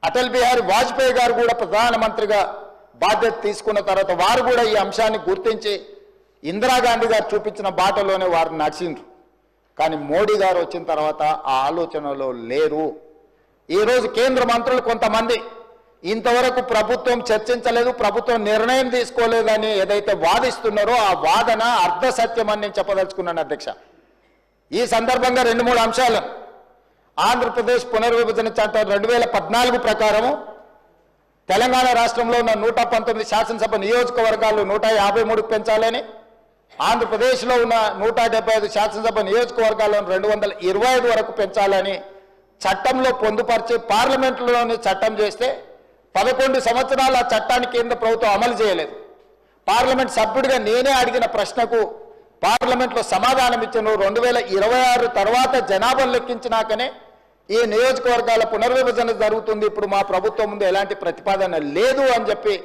అటల్ బిహారీ వాజ్పేయి గారు కూడా ప్రధానమంత్రిగా బాధ్యత తీసుకున్న తర్వాత వారు కూడా ఈ అంశాన్ని గుర్తించి ఇందిరాగాంధీ గారు చూపించిన బాటలోనే వారు నడిచిండ్రు. కానీ మోడీ గారు వచ్చిన తర్వాత ఆ ఆలోచనలో లేరు. ఈరోజు కేంద్ర మంత్రులు కొంతమంది ఇంతవరకు ప్రభుత్వం చర్చించలేదు, ప్రభుత్వం నిర్ణయం తీసుకోలేదని ఏదైతే వాదిస్తున్నారో ఆ వాదన అర్ధ సత్యం అని నేను చెప్పదలుచుకున్నాను అధ్యక్ష. ఈ సందర్భంగా 2-3 అంశాలు. ఆంధ్రప్రదేశ్ పునర్విభజన చట్టం 2014 ప్రకారము తెలంగాణ రాష్ట్రంలో ఉన్న 119 శాసనసభ నియోజకవర్గాలు 153 పెంచాలని, ఆంధ్రప్రదేశ్లో ఉన్న 175 శాసనసభ నియోజకవర్గాలను 225 వరకు పెంచాలని చట్టంలో పొందుపరిచి పార్లమెంటులోని చట్టం చేస్తే 11 సంవత్సరాలు ఆ చట్టాన్ని కేంద్ర ప్రభుత్వం అమలు చేయలేదు. పార్లమెంట్ సభ్యుడిగా నేనే అడిగిన ప్రశ్నకు పార్లమెంట్లో సమాధానం ఇచ్చాను. 2026 తర్వాత జనాభా లెక్కించినాకనే ఈ నియోజకవర్గాల పునర్విభజన జరుగుతుంది, ఇప్పుడు మా ప్రభుత్వం ముందు ఎలాంటి ప్రతిపాదన లేదు అని చెప్పి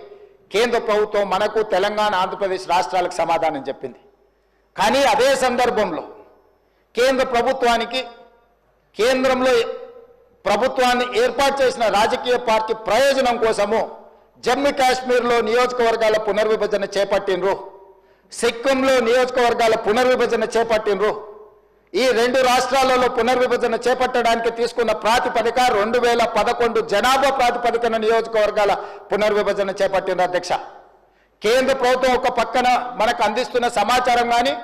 కేంద్ర ప్రభుత్వం మనకు తెలంగాణ ఆంధ్రప్రదేశ్ రాష్ట్రాలకు సమాధానం చెప్పింది. కానీ అదే సందర్భంలో కేంద్ర ప్రభుత్వానికి కేంద్రంలో ప్రభుత్వాన్ని ఏర్పాటు చేసిన రాజకీయ పార్టీ ప్రయోజనం కోసము జమ్మూ కాశ్మీర్లో నియోజకవర్గాల పునర్విభజన చేపట్టినరు, సిక్కింలో నియోజకవర్గాల పునర్విభజన చేపట్టినరు. ఈ 2 రాష్ట్రాలలో పునర్విభజన చేపట్టడానికి తీసుకున్న ప్రాతిపదిక 2011 జనాభా ప్రాతిపదికన నియోజకవర్గాల పునర్విభజన చేపట్టిన అధ్యక్ష. కేంద్ర ప్రభుత్వం ఒక పక్కన మనకు అందిస్తున్న సమాచారం కానీ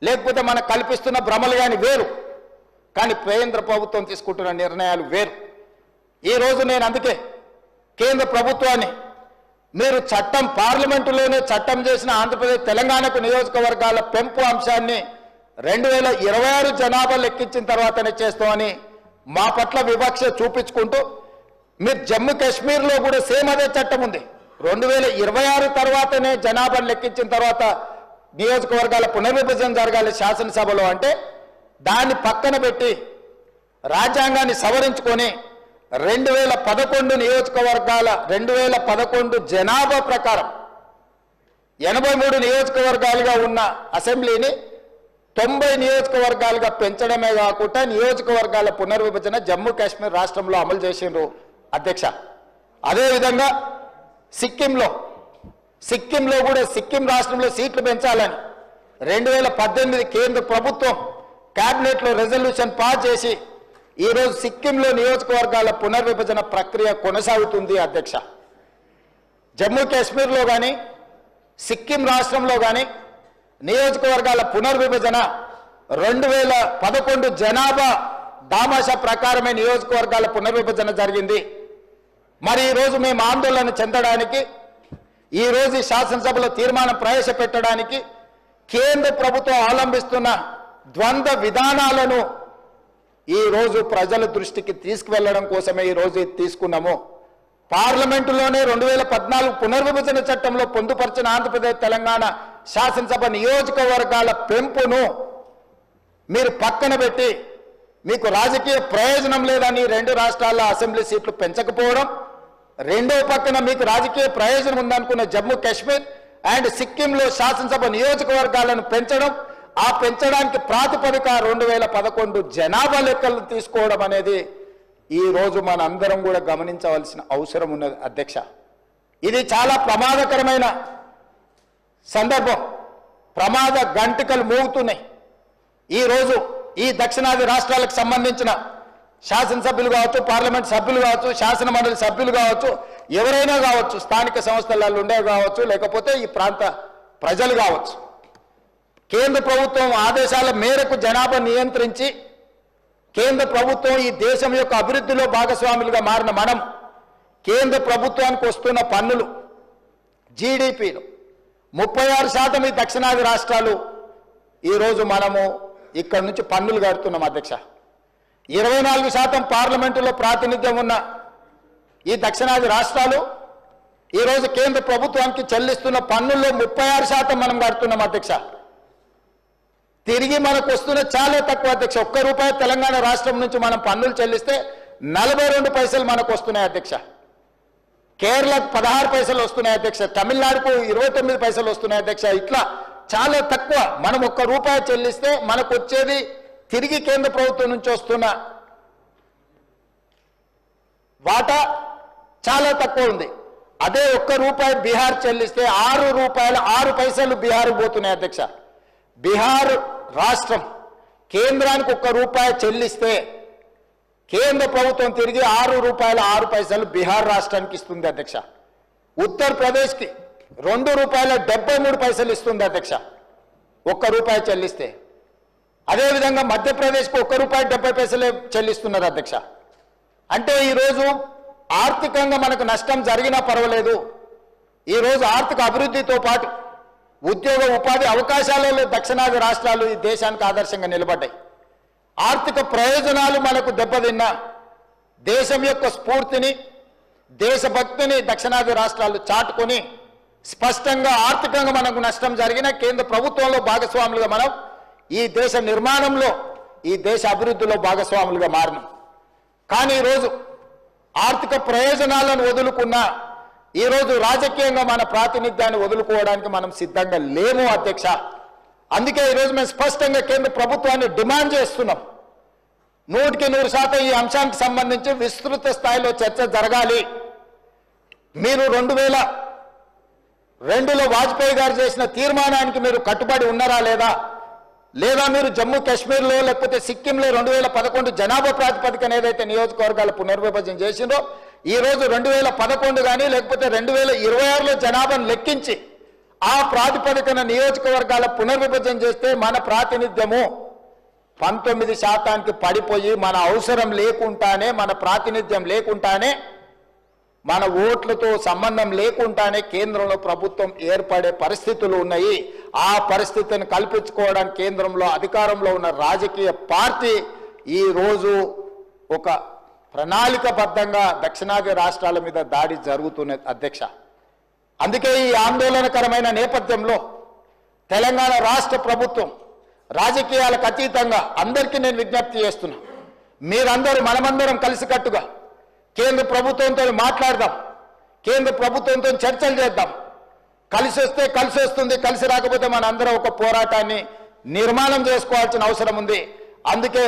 లేకపోతే మనకు కల్పిస్తున్న భ్రమలు కానీ వేరు, కానీ కేంద్ర ప్రభుత్వం తీసుకుంటున్న నిర్ణయాలు వేరు. ఈరోజు నేను అందుకే కేంద్ర ప్రభుత్వాన్ని మీరు చట్టం పార్లమెంటులోనే చట్టం చేసిన ఆంధ్రప్రదేశ్ తెలంగాణకు నియోజకవర్గాల పెంపు అంశాన్ని 2026 జనాభా లెక్కించిన తర్వాతనే చేస్తామని మా పట్ల వివక్ష చూపించుకుంటూ మీరు జమ్మూ కాశ్మీర్లో కూడా సేమ్ అదే చట్టం ఉంది. 2026 తర్వాతనే జనాభా లెక్కించిన తర్వాత నియోజకవర్గాల పునర్విభజన జరగాలి శాసనసభలో అంటే దాన్ని పక్కన పెట్టి రాజ్యాంగాన్ని సవరించుకొని 2011 నియోజకవర్గాల 2011 జనాభా ప్రకారం 83 నియోజకవర్గాలుగా ఉన్న అసెంబ్లీని 90 నియోజకవర్గాలుగా పెంచడమే కాకుండా నియోజకవర్గాల పునర్విభజన జమ్మూ కాశ్మీర్ రాష్ట్రంలో అమలు చేసిండ్రు అధ్యక్ష. అదేవిధంగా సిక్కింలో కూడా సిక్కిం రాష్ట్రంలో సీట్లు పెంచాలని 2018 కేంద్ర ప్రభుత్వం క్యాబినెట్లో రెజల్యూషన్ పాస్ చేసి ఈరోజు సిక్కింలో నియోజకవర్గాల పునర్విభజన ప్రక్రియ కొనసాగుతుంది అధ్యక్ష. జమ్మూ కాశ్మీర్లో కానీ సిక్కిం రాష్ట్రంలో కానీ నియోజకవర్గాల పునర్విభజన 2011 జనాభా దామాషా ప్రకారమే నియోజకవర్గాల పునర్విభజన జరిగింది. మరి ఈరోజు మేము ఆందోళన చెందడానికి ఈరోజు శాసనసభలో తీర్మానం ప్రవేశపెట్టడానికి కేంద్ర ప్రభుత్వం అవలంబిస్తున్న ద్వంద్వ విధానాలను ఈరోజు ప్రజల దృష్టికి తీసుకువెళ్లడం కోసమే ఈరోజు తీసుకున్నాము. పార్లమెంటులోనే 2014 పునర్విభజన చట్టంలో పొందుపరిచిన ఆంధ్రప్రదేశ్ తెలంగాణ శాసనసభ నియోజకవర్గాల పెంపును మీరు పక్కన పెట్టి మీకు రాజకీయ ప్రయోజనం లేదని 2 రాష్ట్రాల అసెంబ్లీ సీట్లు పెంచకపోవడం, రెండో పక్కన మీకు రాజకీయ ప్రయోజనం ఉందనుకున్న జమ్మూ కాశ్మీర్ అండ్ సిక్కింలో శాసనసభ నియోజకవర్గాలను పెంచడం, ఆ పెంచడానికి ప్రాతిపదిక 2011 జనాభా లెక్కలు తీసుకోవడం అనేది ఈ రోజు మనందరం కూడా గమనించవలసిన అవసరం ఉన్నది అధ్యక్ష. ఇది చాలా ప్రమాదకరమైన సందర్భం. ప్రమాద గంటికలు మోగుతున్నాయి. ఈరోజు ఈ దక్షిణాది రాష్ట్రాలకు సంబంధించిన శాసనసభ్యులు కావచ్చు, పార్లమెంట్ సభ్యులు కావచ్చు, శాసన మండలి సభ్యులు కావచ్చు, ఎవరైనా కావచ్చు, స్థానిక సంస్థలలో ఉండే కావచ్చు, లేకపోతే ఈ ప్రాంత ప్రజలు కావచ్చు, కేంద్ర ప్రభుత్వం ఆదేశాల మేరకు జనాభా నియంత్రించి కేంద్ర ప్రభుత్వం ఈ దేశం యొక్క అభివృద్ధిలో భాగస్వాములుగా మారిన మనం కేంద్ర ప్రభుత్వానికి వస్తున్న పన్నులు జీడీపీలో 36% ఈ దక్షిణాది రాష్ట్రాలు ఈరోజు మనము ఇక్కడ నుంచి పన్నులు కడుతున్నాం అధ్యక్ష. 24% పార్లమెంటులో ప్రాతినిధ్యం ఉన్న ఈ దక్షిణాది రాష్ట్రాలు ఈరోజు కేంద్ర ప్రభుత్వానికి చెల్లిస్తున్న పన్నుల్లో 36% మనం కడుతున్నాం అధ్యక్ష. తిరిగి మనకు వస్తున్న చాలా తక్కువ అధ్యక్ష. ₹1 తెలంగాణ రాష్ట్రం నుంచి మనం పన్నులు చెల్లిస్తే 42 పైసలు మనకు వస్తున్నాయి అధ్యక్ష. కేరళకు 16 పైసలు వస్తున్నాయి అధ్యక్ష. తమిళనాడుకు 29 పైసలు వస్తున్నాయి అధ్యక్ష. ఇట్లా చాలా తక్కువ. మనం ₹1 చెల్లిస్తే మనకు వచ్చేది తిరిగి కేంద్ర ప్రభుత్వం నుంచి వస్తున్న వాటా చాలా తక్కువ ఉంది. అదే ₹1 బీహార్ చెల్లిస్తే ₹6 6 పైసలు బీహార్ పోతున్నాయి అధ్యక్ష. బీహార్ రాష్ట్రం కేంద్రానికి ₹1 చెల్లిస్తే కేంద్ర ప్రభుత్వం తిరిగి ₹6 6 బీహార్ రాష్ట్రానికి ఇస్తుంది అధ్యక్ష. ఉత్తరప్రదేశ్కి ₹2.73 ఇస్తుంది అధ్యక్ష ₹1 చెల్లిస్తే. అదేవిధంగా మధ్యప్రదేశ్కి ₹1.70 చెల్లిస్తున్నారు అధ్యక్ష. అంటే ఈరోజు ఆర్థికంగా మనకు నష్టం జరిగినా పర్వాలేదు, ఈరోజు ఆర్థిక అభివృద్ధితో పాటు ఉద్యోగ ఉపాధి అవకాశాలలో దక్షిణాది రాష్ట్రాలు ఈ దేశానికి ఆదర్శంగా నిలబడ్డాయి. ఆర్థిక ప్రయోజనాలు మనకు దెబ్బతిన్నా దేశం యొక్క స్ఫూర్తిని దేశభక్తిని దక్షిణాది రాష్ట్రాలు చాటుకొని స్పష్టంగా ఆర్థికంగా మనకు నష్టం జరిగిన కేంద్ర ప్రభుత్వంలో భాగస్వాములుగా మనం ఈ దేశ నిర్మాణంలో ఈ దేశ అభివృద్ధిలో భాగస్వాములుగా మారినాం. కానీ ఈరోజు ఆర్థిక ప్రయోజనాలను వదులుకున్నా ఈరోజు రాజకీయంగా మన ప్రాతినిధ్యాన్ని వదులుకోవడానికి మనం సిద్ధంగా లేము అధ్యక్ష. అందుకే ఈరోజు మేము స్పష్టంగా కేంద్ర ప్రభుత్వాన్ని డిమాండ్ చేస్తున్నాం. 100% ఈ అంశానికి సంబంధించి విస్తృత స్థాయిలో చర్చ జరగాలి. మీరు 2002లో వాజ్పేయి గారు చేసిన తీర్మానానికి మీరు కట్టుబడి ఉన్నారా లేదా, లేదా మీరు జమ్మూ కాశ్మీర్లో లేకపోతే సిక్కింలో 2011 జనాభా ప్రాతిపదికన ఏదైతే నియోజకవర్గాల పునర్విభజన చేసిందో ఈరోజు 2011 కానీ లేకపోతే 2026లో జనాభాను లెక్కించి ఆ ప్రాతిపదికన నియోజకవర్గాల పునర్విభజన చేస్తే మన ప్రాతినిధ్యము 19% పడిపోయి మన అవసరం లేకుండానే మన ప్రాతినిధ్యం లేకుండానే మన ఓట్లతో సంబంధం లేకుండానే కేంద్రంలో ప్రభుత్వం ఏర్పడే పరిస్థితులు ఉన్నాయి. ఆ పరిస్థితిని కల్పించుకోవడానికి కేంద్రంలో అధికారంలో ఉన్న రాజకీయ పార్టీ ఈరోజు ఒక ప్రణాళికబద్ధంగా దక్షిణాది రాష్ట్రాల మీద దాడి జరుగుతున్నది అధ్యక్ష. అందుకే ఈ ఆందోళనకరమైన నేపథ్యంలో తెలంగాణ రాష్ట్ర ప్రభుత్వం రాజకీయాలకు అతీతంగా అందరికీ నేను విజ్ఞప్తి చేస్తున్నా, మీరందరూ మనమందరం కలిసికట్టుగా కేంద్ర ప్రభుత్వంతో మాట్లాడదాం, కేంద్ర ప్రభుత్వంతో చర్చలు చేద్దాం. కలిసి వస్తే కలిసి వస్తుంది, కలిసి రాకపోతే మన అందరం ఒక పోరాటాన్ని నిర్మాణం చేసుకోవాల్సిన అవసరం ఉంది. అందుకే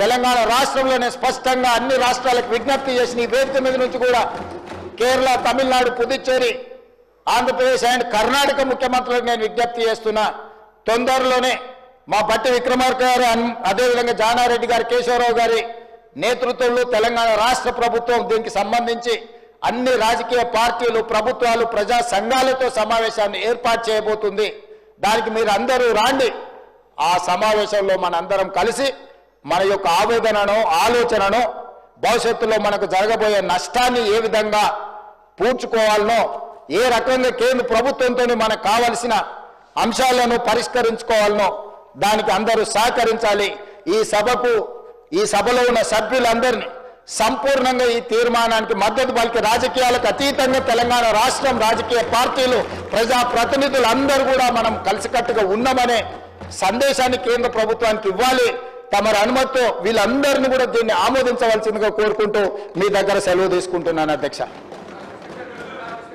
తెలంగాణ రాష్ట్రంలోనే స్పష్టంగా అన్ని రాష్ట్రాలకు విజ్ఞప్తి చేసిన ఈ వేదిక మీద నుంచి కూడా కేరళ, తమిళనాడు, పుదుచ్చేరి, ఆంధ్రప్రదేశ్ అండ్ కర్ణాటక ముఖ్యమంత్రులకు నేను విజ్ఞప్తి చేస్తున్నా. తొందరలోనే మా బట్టి విక్రమార్క గారు, అదేవిధంగా జానారెడ్డి గారు, కేశవరావు గారి నేతృత్వంలో తెలంగాణ రాష్ట్ర ప్రభుత్వం దీనికి సంబంధించి అన్ని రాజకీయ పార్టీలు, ప్రభుత్వాలు, ప్రజా సంఘాలతో సమావేశాన్ని ఏర్పాటు చేయబోతుంది. దానికి మీరు అందరూ రాండి. ఆ సమావేశంలో మనందరం కలిసి మన యొక్క ఆవేదనను, ఆలోచనను, భవిష్యత్తులో మనకు జరగబోయే నష్టాన్ని ఏ విధంగా పూడ్చుకోవాలనో, ఏ రకంగా కేంద్ర ప్రభుత్వంతో మనకు కావలసిన అంశాలను పరిష్కరించుకోవాలనో దానికి అందరూ సహకరించాలి. ఈ సభలో ఉన్న సభ్యులందరినీ సంపూర్ణంగా ఈ తీర్మానానికి మద్దతు పలికి రాజకీయాలకు అతీతంగా తెలంగాణ రాష్ట్రం రాజకీయ పార్టీలు, ప్రజా ప్రతినిధులు అందరూ కూడా మనం కలిసికట్టుగా ఉన్నామనే సందేశాన్ని కేంద్ర ప్రభుత్వానికి ఇవ్వాలి. తమరి అనుమతితో వీళ్ళందరినీ కూడా దీన్ని ఆమోదించవలసిందిగా కోరుకుంటూ మీ దగ్గర సెలవు తీసుకుంటున్నాను అధ్యక్ష.